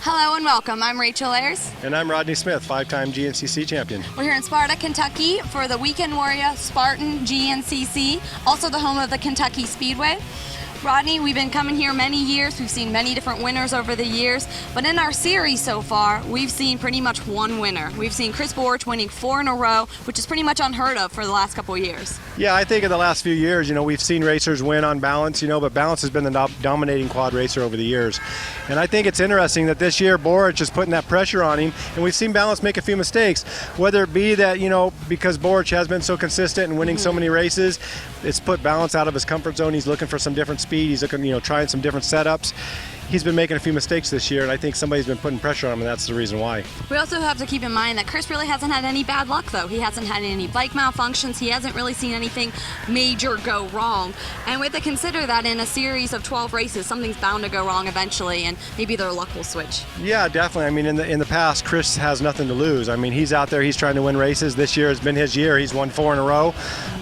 Hello and welcome. I'm Rachel Ayers. And I'm Rodney Smith, 5-time GNCC champion. We're here in Sparta, Kentucky for the Weekend Warrior Spartan GNCC, also the home of the Kentucky Speedway. Rodney, we've been coming here many years. We've seen many different winners over the years, but in our series so far, we've seen pretty much one winner. We've seen Chris Borich winning 4 in a row, which is pretty much unheard of for the last couple of years. Yeah, I think in the last few years, we've seen racers win on balance, but balance has been the dominating quad racer over the years. And I think it's interesting that this year Borich is putting that pressure on him, and we've seen balance make a few mistakes, whether it be that, because Borich has been so consistent and winning so many races, it's put balance out of his comfort zone. He's looking for some different speed. He's looking, trying some different setups. He's been making a few mistakes this year, and I think somebody's been putting pressure on him, and that's the reason why. We also have to keep in mind that Chris really hasn't had any bad luck, though. He hasn't had any bike malfunctions. He hasn't really seen anything major go wrong. And we have to consider that in a series of 12 races, something's bound to go wrong eventually, and maybe their luck will switch. Yeah, definitely. In the past, Chris has nothing to lose. He's out there. He's trying to win races. This year has been his year. He's won 4 in a row.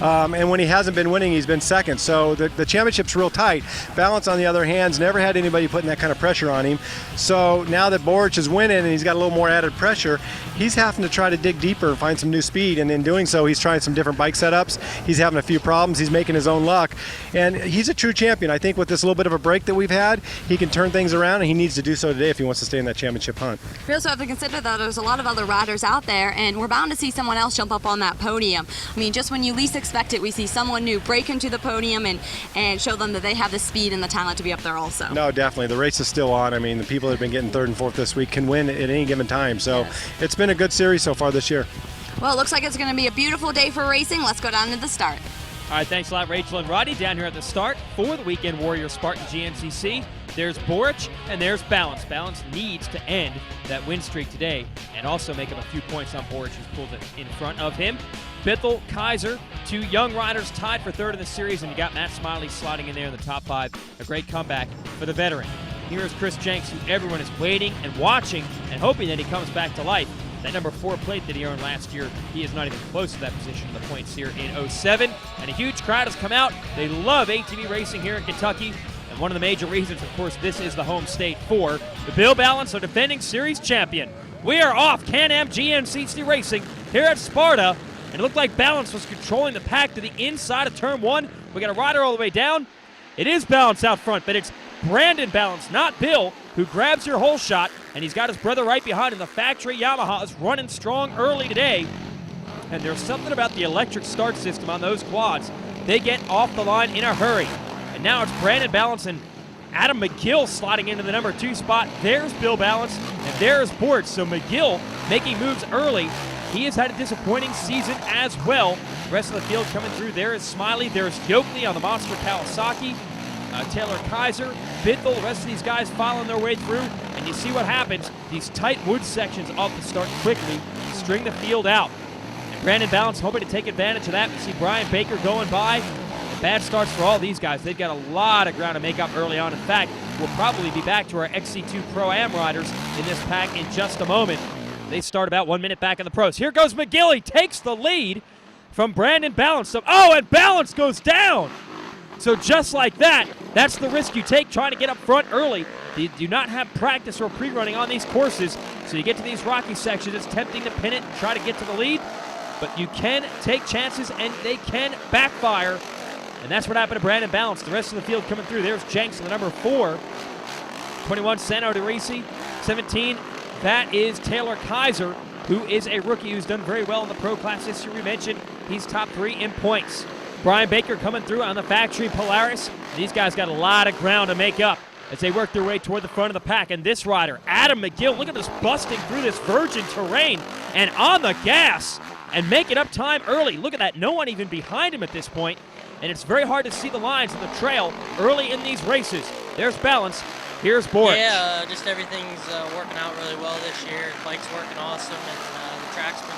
And when he hasn't been winning, he's been second. So the championship's real tight. Balance, on the other hand, has never had anybody putting that kind of pressure on him. So now that Borich is winning and he's got a little more added pressure, he's having to try to dig deeper and find some new speed. And in doing so, he's trying some different bike setups. He's having a few problems. He's making his own luck. And he's a true champion. I think with this little bit of a break that we've had, he can turn things around, and he needs to do so today if he wants to stay in that championship hunt. We also have to consider that there's a lot of other riders out there, and we're bound to see someone else jump up on that podium. Just when you least expect it, we see someone new break into the podium and show them that they have the speed and the talent to be up there also. No, definitely. The race is still on. The people that have been getting 3rd and 4th this week can win at any given time. So It's been a good series so far this year. Well, it looks like it's going to be a beautiful day for racing. Let's go down to the start. All right, thanks a lot, Rachel and Roddy, down here at the start for the Weekend Warrior Spartan GNCC. There's Borich and there's Balance. Balance needs to end that win streak today and also make up a few points on Borich, who's pulled it in front of him. Bithell, Kaiser, 2 young riders tied for 3rd in the series, and you got Matt Smiley sliding in there in the top 5. A great comeback for the veteran. Here is Chris Jenks, who everyone is waiting and watching and hoping that he comes back to life. That number 4 plate that he earned last year, he is not even close to that position in the points here in 07. And a huge crowd has come out. They love ATV racing here in Kentucky. And one of the major reasons, of course, this is the home state for the Bill Balance, our defending series champion. We are off Can-Am GNCC racing here at Sparta. And it looked like Balance was controlling the pack to the inside of turn 1. We got a rider all the way down. It is Balance out front, but it's Brandon Balance, not Bill, who grabs your whole shot, and he's got his brother right behind him. The factory Yamaha is running strong early today, and there's something about the electric start system on those quads. They get off the line in a hurry, and now it's Brandon Balance and Adam McGill sliding into the number 2 spot. There's Bill Balance, and there's Borich. So McGill making moves early. He has had a disappointing season as well. The rest of the field coming through. There is Smiley. There's Yoakley on the Monster Kawasaki. Taylor Kaiser, Bithell, the rest of these guys following their way through, and you see what happens. These tight wood sections off the start quickly, string the field out. And Brandon Balance hoping to take advantage of that. We see Brian Baker going by. And bad starts for all these guys. They've got a lot of ground to make up early on. In fact, we'll probably be back to our XC2 Pro-Am riders in this pack in just a moment. They start about 1 minute back in the pros. Here goes McGill. He takes the lead from Brandon Balance. And Balance goes down. So just like that, that's the risk you take trying to get up front early. You do not have practice or pre-running on these courses, so you get to these rocky sections. It's tempting to pin it and try to get to the lead, but you can take chances, and they can backfire, and that's what happened to Brandon Balance. The rest of the field coming through. There's Jenks in the number 4. 21, Santo DeRisi. 17, that is Taylor Kaiser, who is a rookie who's done very well in the pro class this year. We mentioned he's top 3 in points. Brian Baker coming through on the factory Polaris. These guys got a lot of ground to make up as they work their way toward the front of the pack. And this rider, Adam McGill, look at this busting through this virgin terrain and on the gas and making up time early. Look at that, no one even behind him at this point. And it's very hard to see the lines of the trail early in these races. There's Balance. Here's Borich. Yeah, just everything's working out really well this year. The bike's working awesome, and the track's been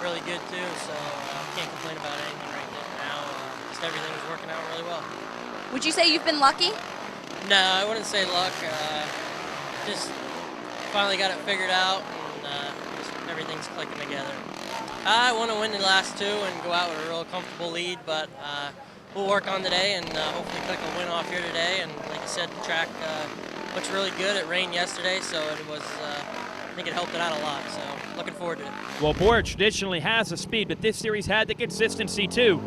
really good too, so can't complain about anything right now. Just everything is working out really well. Would you say you've been lucky? No, I wouldn't say luck. Just finally got it figured out, and just everything's clicking together. I want to win the last 2 and go out with a real comfortable lead, but we'll work on today and hopefully pick a win off here today. And like I said, the track looks really good. It rained yesterday, so it was, I think it helped it out a lot, so looking forward to it. Well, Boric traditionally has the speed, but this series had the consistency too.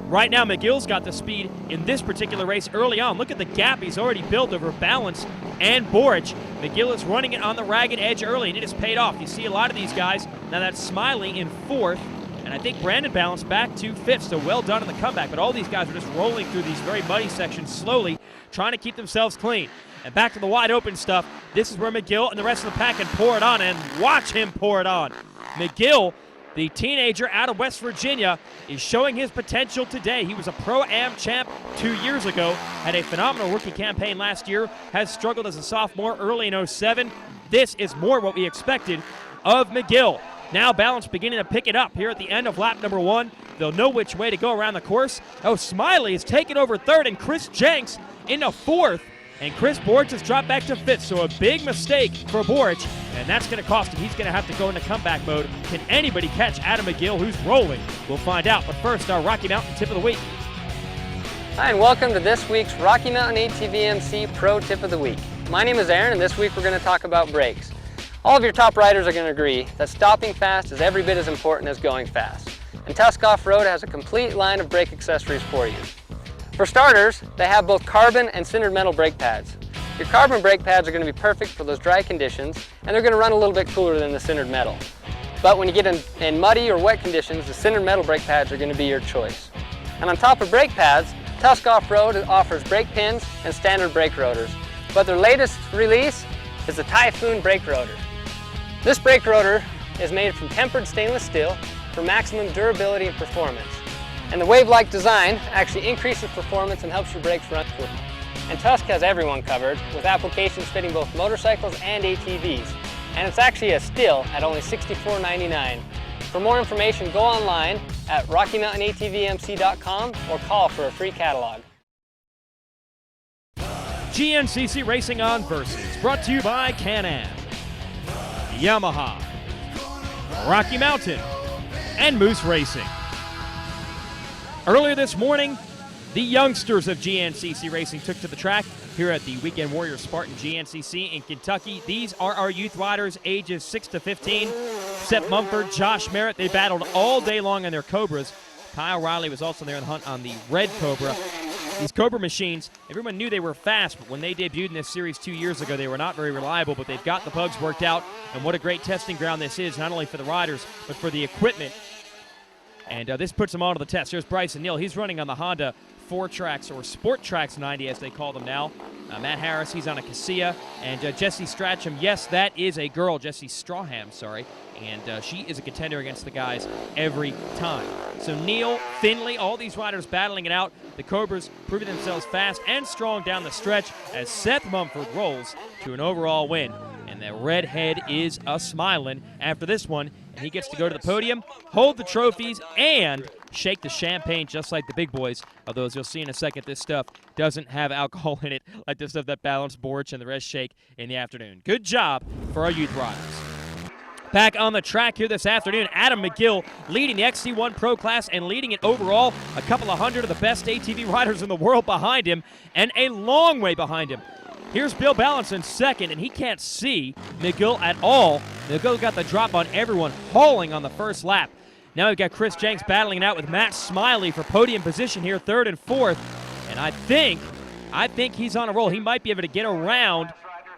Right now, McGill's got the speed in this particular race early on. Look at the gap he's already built over Balance and Boric. McGill is running it on the ragged edge early, and it has paid off. You see a lot of these guys. Now that's Smiley in 4th, and I think Brandon Balance back to 5th, so well done on the comeback. But all these guys are just rolling through these very muddy sections slowly, trying to keep themselves clean. And back to the wide open stuff. This is where McGill and the rest of the pack can pour it on, and watch him pour it on. McGill, the teenager out of West Virginia, is showing his potential today. He was a Pro-Am champ 2 years ago, had a phenomenal rookie campaign last year, has struggled as a sophomore early in 07. This is more what we expected of McGill. Now Balance beginning to pick it up here at the end of lap number 1. They'll know which way to go around the course. Oh, Smiley is taking over 3rd, and Chris Jenks into 4th. And Chris Boric has dropped back to 5th, so a big mistake for Boric, and that's going to cost him. He's going to have to go into comeback mode. Can anybody catch Adam McGill, who's rolling? We'll find out. But first, our Rocky Mountain Tip of the Week. Hi, and welcome to this week's Rocky Mountain ATV MC Pro Tip of the Week. My name is Aaron, and this week we're going to talk about brakes. All of your top riders are going to agree that stopping fast is every bit as important as going fast. And Tusk Off-Road has a complete line of brake accessories for you. For starters, they have both carbon and sintered metal brake pads. Your carbon brake pads are going to be perfect for those dry conditions, and they're going to run a little bit cooler than the sintered metal. But when you get in muddy or wet conditions, the sintered metal brake pads are going to be your choice. And on top of brake pads, Tusk Off-Road offers brake pins and standard brake rotors. But their latest release is the Typhoon brake rotor. This brake rotor is made from tempered stainless steel for maximum durability and performance. And the wave-like design actually increases performance and helps your brakes run cooler. And Tusk has everyone covered, with applications fitting both motorcycles and ATVs. And it's actually a steal at only $64.99. For more information, go online at RockyMountainATVMC.com or call for a free catalog. GNCC Racing on Versus, brought to you by Can-Am, Yamaha, Rocky Mountain, and Moose Racing. Earlier this morning, the youngsters of GNCC Racing took to the track here at the Weekend Warrior Spartan GNCC in Kentucky. These are our youth riders, ages 6 to 15. Seth Mumford, Josh Merritt, they battled all day long on their Cobras. Kyle Riley was also there in the hunt on the Red Cobra. These Cobra machines, everyone knew they were fast, but when they debuted in this series 2 years ago, they were not very reliable, but they've got the bugs worked out, and what a great testing ground this is, not only for the riders, but for the equipment. And this puts them all to the test. Here's Bryson Neal. He's running on the Honda 4Trax, or Sport Trax 90 as they call them now. Matt Harris, he's on a Casilla. And Jessie Strachan, yes, that is a girl. Jessie Strawham, sorry. And she is a contender against the guys every time. So Neal, Finley, all these riders battling it out. The Cobras proving themselves fast and strong down the stretch as Seth Mumford rolls to an overall win. And the redhead is a-smiling after this one. And he gets to go to the podium, hold the trophies, and shake the champagne just like the big boys. Although, as you'll see in a second, this stuff doesn't have alcohol in it like the stuff that Balance, Boric, and the rest shake in the afternoon. Good job for our youth riders. Back on the track here this afternoon, Adam McGill leading the XC1 Pro class and leading it overall. A couple of hundred of the best ATV riders in the world behind him, and a long way behind him. Here's Bill Balance in second, and he can't see McGill at all. McGill got the drop on everyone, hauling on the first lap. Now we've got Chris Jenks battling it out with Matt Smiley for podium position here, 3rd and 4th. And I think he's on a roll. He might be able to get around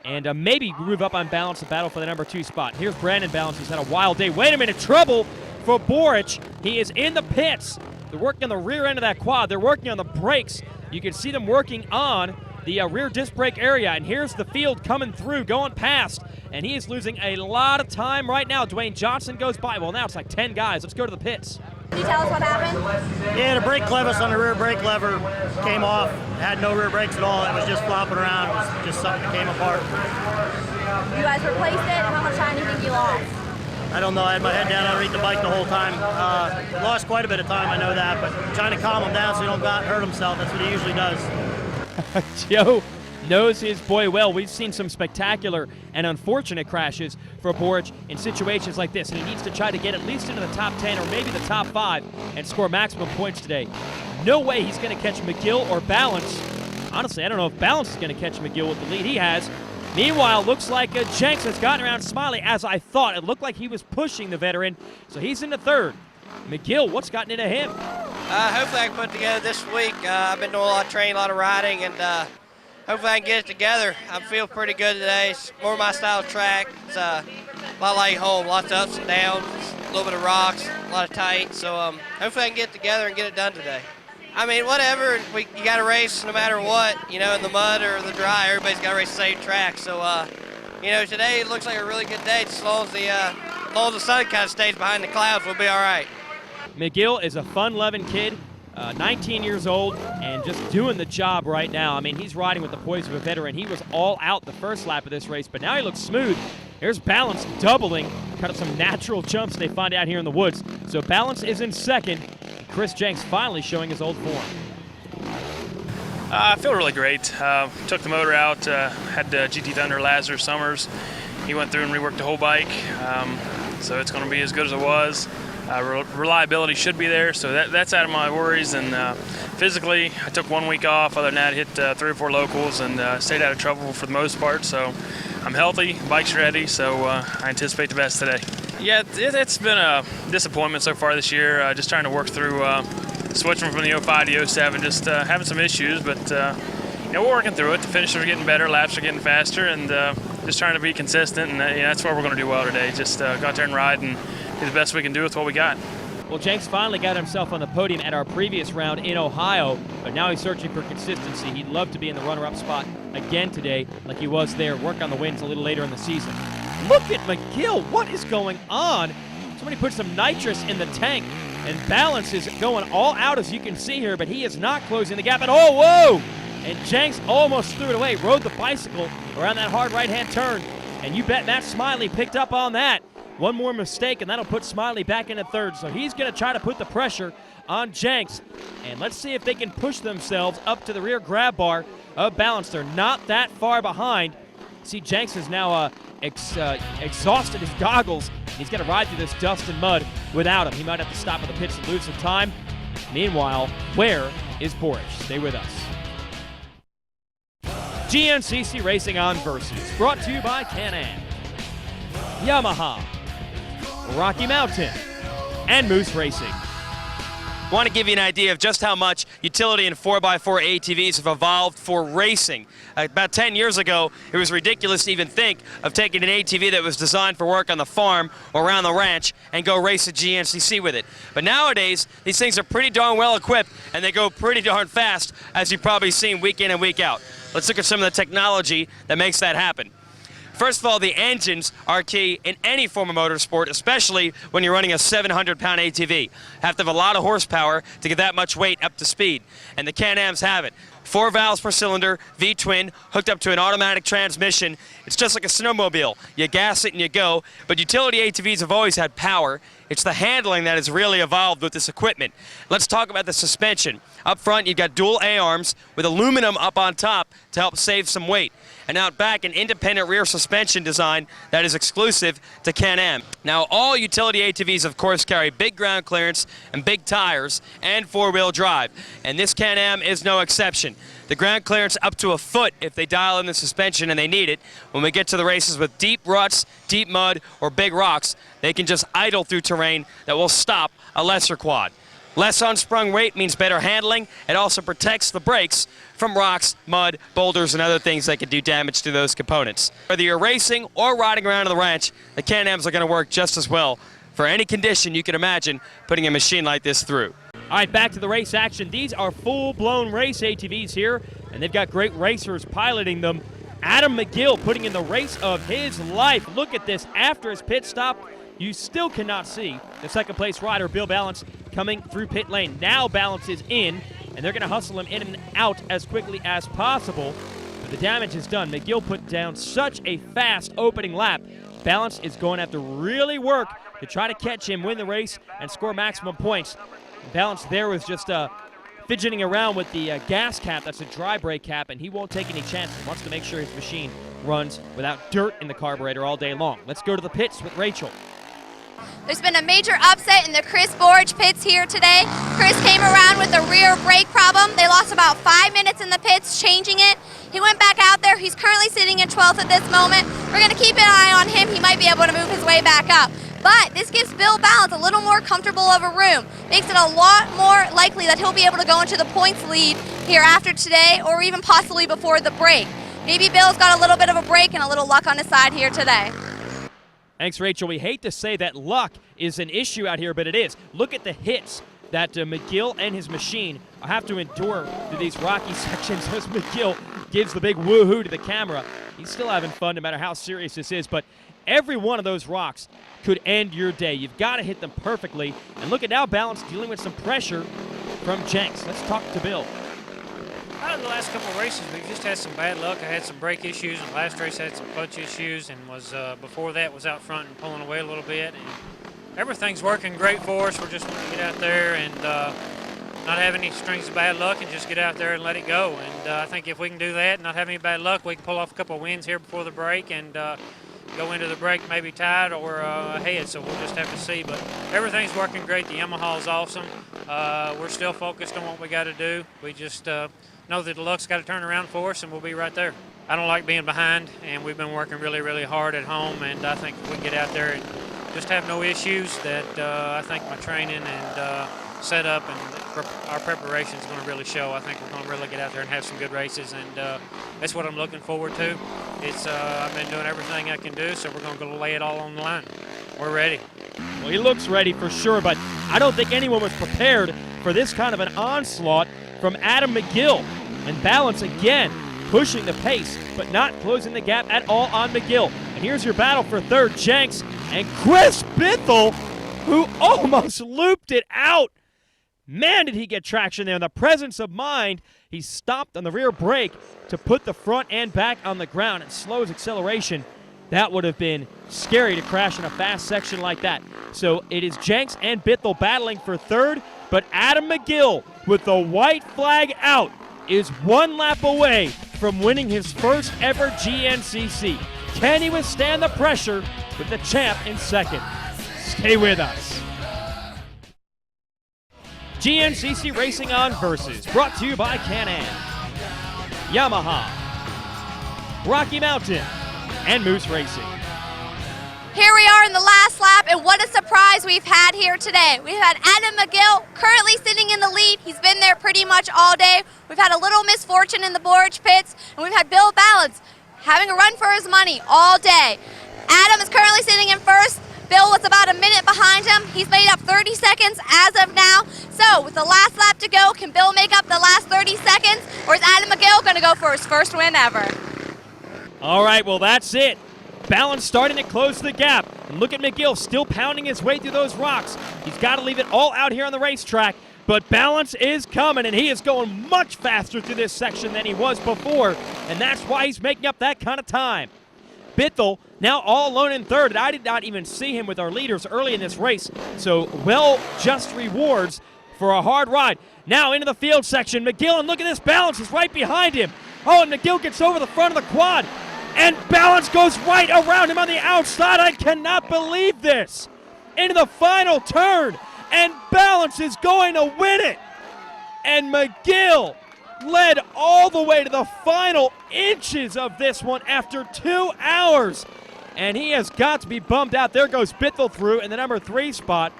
and maybe move up on Balance to battle for the number 2 spot. Here's Brandon Balance. He's had a wild day. Wait a minute, trouble for Boric. He is in the pits. They're working on the rear end of that quad. They're working on the brakes. You can see them working on the rear disc brake area, and here's the field coming through, going past, and he is losing a lot of time right now. Dwayne Johnson goes by. Well, now it's like 10 guys. Let's go to the pits. Can you tell us what happened? Yeah, the brake clevis on the rear brake lever came off. It had no rear brakes at all. It was just flopping around. It was just something that came apart. You guys replaced it. How much time do you think you lost? I don't know. I had my head down underneath the bike the whole time. Lost quite a bit of time, I know that, but trying to calm him down so he don't hurt himself. That's what he usually does. Joe knows his boy well. We've seen some spectacular and unfortunate crashes for Boric in situations like this, and he needs to try to get at least into the top 10 or maybe the top 5 and score maximum points today. No way he's going to catch McGill or Balance Honestly, I don't know if Balance is going to catch McGill with the lead. He has. Meanwhile, looks like Jenks has gotten around Smiley, as I thought. It looked like he was pushing the veteran, so he's into third. McGill, what's gotten into him? Hopefully I can put it together this week. I've been doing a lot of training, a lot of riding, and hopefully I can get it together. I feel pretty good today. It's more my style of track. It's a lot like home, lots of ups and downs, a little bit of rocks, a lot of tight. So hopefully I can get it together and get it done today. I mean, whatever, you got to race no matter what, you know, in the mud or the dry, everybody's got to race the same track. So, you know, today it looks like a really good day. As long as the sun kind of stays behind the clouds, we'll be all right. McGill is a fun-loving kid, 19 years old, and just doing the job right now. I mean, he's riding with the poise of a veteran. He was all out the first lap of this race, but now he looks smooth. There's Balance doubling, kind of some natural jumps they find out here in the woods. So Balance is in second. Chris Jenks finally showing his old form. I feel really great. Took the motor out, had GT Thunder Lazarus Summers. He went through and reworked the whole bike, so it's going to be as good as it was. Reliability should be there, so that's out of my worries. And physically, I took 1 week off. Other than that, hit 3 or 4 locals and stayed out of trouble for the most part. So I'm healthy, bike's ready, so I anticipate the best today. Yeah, it's been a disappointment so far this year. Just trying to work through switching from the 05 to 07, just having some issues, but you know, we're working through it. The finishers are getting better, laps are getting faster, and just trying to be consistent, and you know, that's what we're going to do well today. Just go out there and ride and do the best we can do with what we got. Well, Jenks finally got himself on the podium at our previous round in Ohio, but now he's searching for consistency. He'd love to be in the runner-up spot again today like he was there, work on the wins a little later in the season. Look at McGill. What is going on? Somebody put some nitrous in the tank, and Balance is going all out, as you can see here, but he is not closing the gap. And oh, whoa! And Jenks almost threw it away, rode the bicycle around that hard right-hand turn, and you bet Matt Smiley picked up on that. One more mistake, and that'll put Smiley back into third. So he's going to try to put the pressure on Jenks. And let's see if they can push themselves up to the rear grab bar of Balance. They're not that far behind. See, Jenks has now exhausted his goggles. He's got to ride through this dust and mud without him. He might have to stop at the pits and lose some time. Meanwhile, where is Boric? Stay with us. GNCC Racing on Versus, brought to you by Can-Am, Yamaha, Rocky Mountain, and Moose Racing. I want to give you an idea of just how much utility and 4x4 ATVs have evolved for racing. About 10 years ago, it was ridiculous to even think of taking an ATV that was designed for work on the farm or around the ranch and go race at GNCC with it. But nowadays, these things are pretty darn well equipped, and they go pretty darn fast, as you've probably seen week in and week out. Let's look at some of the technology that makes that happen. First of all, the engines are key in any form of motorsport, especially when you're running a 700-pound ATV. Have to have a lot of horsepower to get that much weight up to speed, and the Can-Ams have it. 4 valves per cylinder, V-twin, hooked up to an automatic transmission. It's just like a snowmobile. You gas it and you go, but utility ATVs have always had power. It's the handling that has really evolved with this equipment. Let's talk about the suspension. Up front, you've got dual A-arms with aluminum up on top to help save some weight. And out back, an independent rear suspension design that is exclusive to Can-Am. Now, all utility ATVs, of course, carry big ground clearance and big tires and 4-wheel drive. And this Can-Am is no exception. The ground clearance up to a foot if they dial in the suspension and they need it. When we get to the races with deep ruts, deep mud, or big rocks, they can just idle through terrain that will stop a lesser quad. Less unsprung weight means better handling. It also protects the brakes from rocks, mud, boulders, and other things that can do damage to those components. Whether you're racing or riding around on the ranch, the Can-Ams are going to work just as well for any condition you can imagine putting a machine like this through. All right, back to the race action. These are full-blown race ATVs here, and they've got great racers piloting them. Adam McGill putting in the race of his life. Look at this. After his pit stop, you still cannot see the second-place rider, Bill Balance, coming through pit lane. Now Balance is in, and they're going to hustle him in and out as quickly as possible. But the damage is done. McGill put down such a fast opening lap. Balance is going to have to really work to try to catch him, win the race, and score maximum points. Balance there was just fidgeting around with the gas cap. That's a dry brake cap, and he won't take any chances. He wants to make sure his machine runs without dirt in the carburetor all day long. Let's go to the pits with Rachel. There's been a major upset in the Chris Borge pits here today. Chris came around with a rear brake problem. They lost about 5 minutes in the pits changing it. He went back out there. He's currently sitting in 12th at this moment. We're going to keep an eye on him. He might be able to move his way back up. But this gives Bill Balance a little more comfortable of a room. Makes it a lot more likely that he'll be able to go into the points lead here after today, or even possibly before the break. Maybe Bill's got a little bit of a break and a little luck on his side here today. Thanks, Rachel. We hate to say that luck is an issue out here, but it is. Look at the hits that McGill and his machine have to endure through these rocky sections as McGill gives the big woohoo to the camera. He's still having fun no matter how serious this is, but every one of those rocks could end your day. You've got to hit them perfectly. And look at now Balance dealing with some pressure from Jenks. Let's talk to Bill. In the last couple of races, we've just had some bad luck. I had some brake issues. In the last race, I had some clutch issues, and was before that was out front and pulling away a little bit. And everything's working great for us. We're just going to get out there and not have any strings of bad luck and just get out there and let it go. And I think if we can do that and not have any bad luck, we can pull off a couple of wins here before the break and go into the break maybe tied or ahead. So we'll just have to see. But everything's working great. The Yamaha is awesome. We're still focused on what we got to do. We just know that the luck's got to turn around for us, and we'll be right there. I don't like being behind, and we've been working really, really hard at home, and I think if we can get out there and just have no issues, that I think my training and setup and our preparation is going to really show. I think we're going to really get out there and have some good races, and that's what I'm looking forward to. I've been doing everything I can do, so we're going to go lay it all on the line. We're ready. Well, he looks ready for sure, but I don't think anyone was prepared for this kind of an onslaught from Adam McGill. And Balance again pushing the pace, but not closing the gap at all on McGill. And here's your battle for third, Jenks and Chris Bithell, who almost looped it out. Man, did he get traction there. In the presence of mind, he stopped on the rear brake to put the front and back on the ground and slow his acceleration. That would have been scary to crash in a fast section like that. So it is Jenks and Bithell battling for third, but Adam McGill with the white flag out is 1 lap away from winning his first ever GNCC. Can he withstand the pressure with the champ in second? Stay with us. GNCC Racing On Versus, brought to you by Can-Am, Yamaha, Rocky Mountain, and Moose Racing. Here we are in the last lap, and what a surprise we've had here today. We've had Adam McGill currently sitting in the lead. He's been there pretty much all day. We've had a little misfortune in the Borge pits, and we've had Bill Balance having a run for his money all day. Adam is currently sitting in first. Bill was about a minute behind him. He's made up 30 seconds as of now. So with the last lap to go, can Bill make up the last 30 seconds, or is Adam McGill going to go for his first win ever? All right, well, that's it. Balance starting to close the gap. And look at McGill still pounding his way through those rocks. He's got to leave it all out here on the racetrack. But Balance is coming, and he is going much faster through this section than he was before. And that's why he's making up that kind of time. Bithell now all alone in third. And I did not even see him with our leaders early in this race. So just rewards for a hard ride. Now into the field section. McGill, and look at this. Balance is right behind him. Oh, and McGill gets over the front of the quad. And Balance goes right around him on the outside. I cannot believe this. Into the final turn. And Balance is going to win it. And McGill led all the way to the final inches of this one after 2 hours. And he has got to be bummed out. There goes Bithell through in the number 3 spot.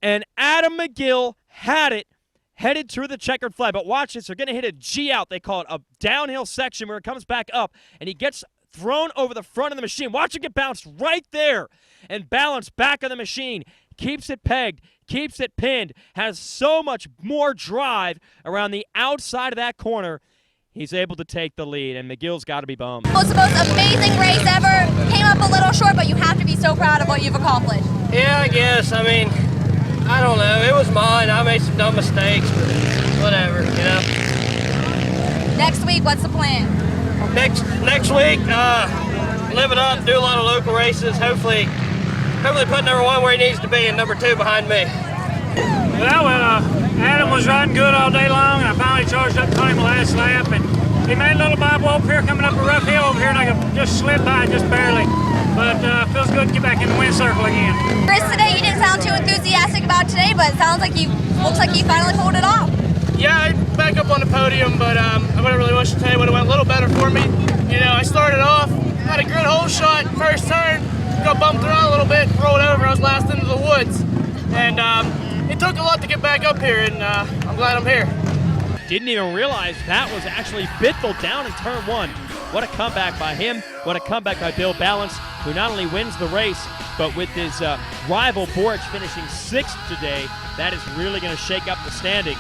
And Adam McGill had it, headed through the checkered flag. But watch this, they're going to hit a G out. They call it a downhill section where it comes back up, and he gets thrown over the front of the machine. Watch it get bounced right there. And Balance back on the machine. Keeps it pegged, keeps it pinned, has so much more drive around the outside of that corner. He's able to take the lead, and McGill's got to be bummed. It was the most amazing race ever. Came up a little short, but you have to be so proud of what you've accomplished. Yeah, I guess. I mean, I don't know. It was mine. I made some dumb mistakes, but whatever, you know. Next week, what's the plan? Next week, live it up, do a lot of local races. Hopefully put number 1 where he needs to be and number 2 behind me. Well, Adam was riding good all day long, and I finally charged up to him the last lap, and He made a little bob up here coming up a rough hill over here, and I just slid by just barely. But feels good to get back in the win circle again. Chris, today you didn't sound too enthusiastic about today, but it sounds like looks like you finally pulled it off. Yeah, I back up on the podium, but I would have really wished today would have went a little better for me. You know, I started off, had a good hole shot, first turn, got bumped around a little bit, rolled over, I was last into the woods. And it took a lot to get back up here, and I'm glad I'm here. Didn't even realize that was actually Bithell down in turn 1. What a comeback by him. What a comeback by Bill Balance, who not only wins the race, but with his rival Borch finishing 6th today, that is really going to shake up the standings.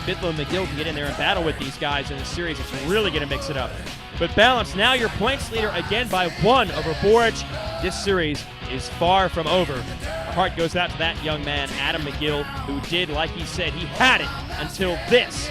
Bithell and McGill can get in there and battle with these guys in the series. It's really going to mix it up. But Balance, now your points leader again by 1 over Borch. This series is far from over. Our heart goes out to that young man, Adam McGill, who did, like he said, he had it until this.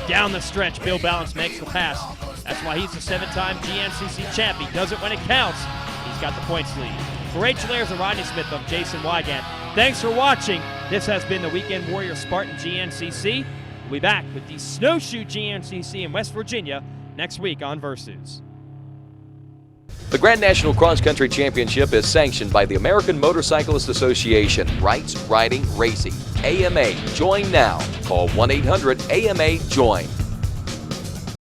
Down the stretch, Bill Balance makes the pass. That's why he's the 7-time GNCC champ. He does it when it counts. He's got the points lead. For Rachel Ayers and Rodney Smith, I'm Jason Wygant. Thanks for watching. This has been the Weekend Warrior Spartan GNCC. We'll be back with the Snowshoe GNCC in West Virginia next week on Versus. The Grand National Cross Country Championship is sanctioned by the American Motorcyclist Association. Rights, Riding, Racing. AMA. Join now. Call 1-800-AMA-JOIN.